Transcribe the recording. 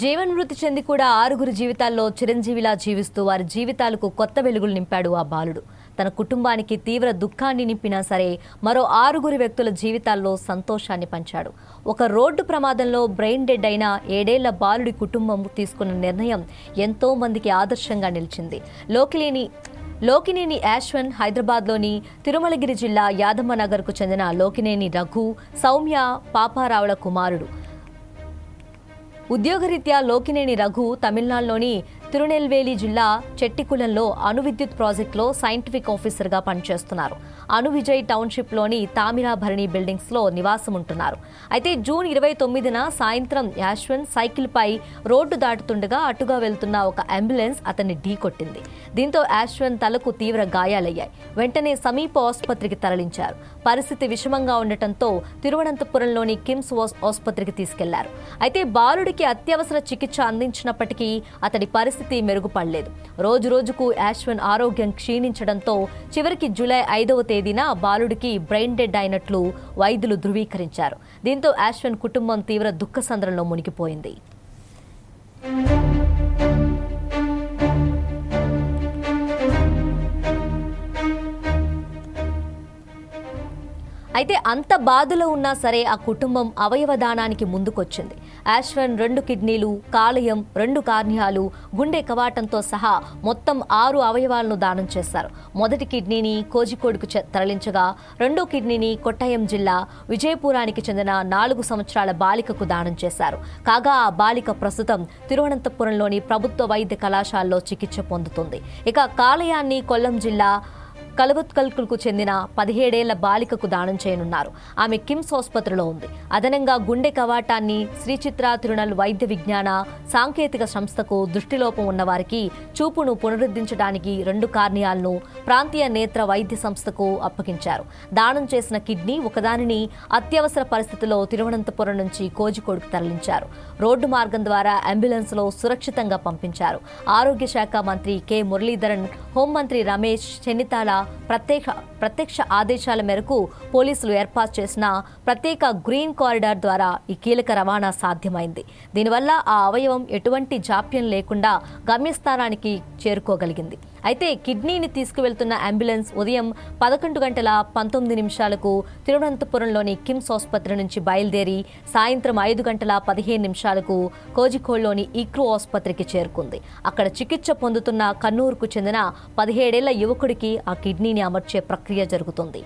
జీవన్మృతి చెంది కూడా 6 జీవితాల్లో చిరంజీవిలా జీవిస్తూ వారి జీవితాలకు కొత్త వెలుగులు నింపాడు ఆ బాలుడు. తన కుటుంబానికి తీవ్ర దుఃఖాన్ని నింపినా సరే మరో 6 వ్యక్తుల జీవితాల్లో సంతోషాన్ని పంచాడు. ఒక రోడ్డు ప్రమాదంలో బ్రెయిన్ డెడ్ అయిన 7 ఏళ్ల బాలుడి కుటుంబం తీసుకున్న నిర్ణయం ఎంతో మందికి ఆదర్శంగా నిలిచింది. లోకినేని యాశ్వన్ హైదరాబాద్లోని తిరుమలగిరి జిల్లా యాదమ్మనగర్కు చెందిన లోకినేని రఘు, సౌమ్య పాపారావుల కుమారుడు. ఉద్యోగరీత్యా లోకినేని రఘు తమిళనాడులోని తిరునెల్వేలి జిల్లా చెట్టికులంలో అణు విద్యుత్ ప్రాజెక్టులో సైంటిఫిక్ ఆఫీసర్గా పనిచేస్తున్నారు. అణు విజయ్ టౌన్షిప్లోని తామిరాభరణి బిల్డింగ్స్లో నివాసం ఉంటున్నారు. అయితే జూన్ 29న సాయంత్రం యాశ్వన్ సైకిల్పై రోడ్డు దాటుతుండగా అటుగా వెళ్తున్న ఒక అంబులెన్స్ అతన్ని ఢీకొట్టింది. దీంతో యాశ్వన్ తలకు తీవ్ర గాయాలయ్యాయి. వెంటనే సమీప ఆసుపత్రికి తరలించారు. పరిస్థితి విషమంగా ఉండటంతో తిరువనంతపురంలోని కిమ్స్ ఆసుపత్రికి తీసుకెళ్లారు. అయితే బాలుడికి అత్యవసర చికిత్స అందించినప్పటికీ అతడి పరిస్థితి మెరుగుపడలేదు. రోజు రోజుకు యాశ్వన్ ఆరోగ్యం క్షీణించడంతో చివరికి జూలై 5వ తేదీన బాలుడికి బ్రెయిన్ డెడ్ అయినట్లు వైద్యులు ధృవీకరించారు. దీంతో యాశ్వన్ కుటుంబం తీవ్ర దుఃఖసంద్రంలో మునిగిపోయింది. అయితే అంత బాధలో ఉన్నా సరే ఆ కుటుంబం అవయవ దానానికి ముందుకొచ్చింది. యాశ్వన్ 2 కిడ్నీలు, కాలేయం, 2 కార్నియాలు, గుండె కవాటంతో సహా మొత్తం 6 అవయవాలను దానం చేశారు. మొదటి కిడ్నీని కోజికోడ్కు తరలించగా 2వ కిడ్నీని కొట్టాయం జిల్లా విజయపురానికి చెందిన 4 సంవత్సరాల బాలికకు దానం చేశారు. కాగా ఆ బాలిక ప్రస్తుతం తిరువనంతపురంలోని ప్రభుత్వ వైద్య కళాశాలలో చికిత్స పొందుతుంది. ఇక కాలేయాన్ని కొల్లం జిల్లా కలవత్కల్కు చెందిన 17 ఏళ్ల బాలికకు దానం చేయనున్నారు. ఆమె కిమ్స్ ఆసుపత్రిలో ఉంది. అదనంగా గుండె కవాటాన్ని శ్రీ చిత్ర తిరునల్ వైద్య విజ్ఞాన సాంకేతిక సంస్థకు దృష్టిలోపం ఉన్న వారికి చూపును పునరుద్ధరించడానికి 2 కార్నియాలను ప్రాంతీయ నేత్ర వైద్య సంస్థకు అప్పగించారు. దానం చేసిన కిడ్నీ ఒకదానిని అత్యవసర పరిస్థితుల్లో తిరువనంతపురం నుంచి కోజికోడ్కు తరలించారు. రోడ్డు మార్గం ద్వారా అంబులెన్స్లో సురక్షితంగా పంపించారు. ఆరోగ్య శాఖ మంత్రి కె మురళీధరన్, హోంమంత్రి రమేష్ చెన్నితాల ప్రత్యక్ష ఆదేశాల మేరకు పోలీసులు ఏర్పాటు చేసిన ప్రత్యేక గ్రీన్ కారిడార్ ద్వారా ఈ కీలక రవాణా సాధ్యమైంది. దీనివల్ల ఆ అవయవం ఎటువంటి జాప్యం లేకుండా గమ్యస్థానానికి చేరుకోగలిగింది. అయితే కిడ్నీని తీసుకువెళ్తున్న అంబులెన్స్ ఉదయం 11:19 తిరువనంతపురంలోని కిమ్స్ ఆసుపత్రి నుంచి బయలుదేరి సాయంత్రం 5:15 కోజికోడ్లోని ఇక్రూ ఆసుపత్రికి చేరుకుంది. అక్కడ చికిత్స పొందుతున్న కన్నూరుకు చెందిన 17 ఏళ్ల యువకుడికి ఆ కిడ్నీని అమర్చే ప్రక్రియ జరుగుతుంది.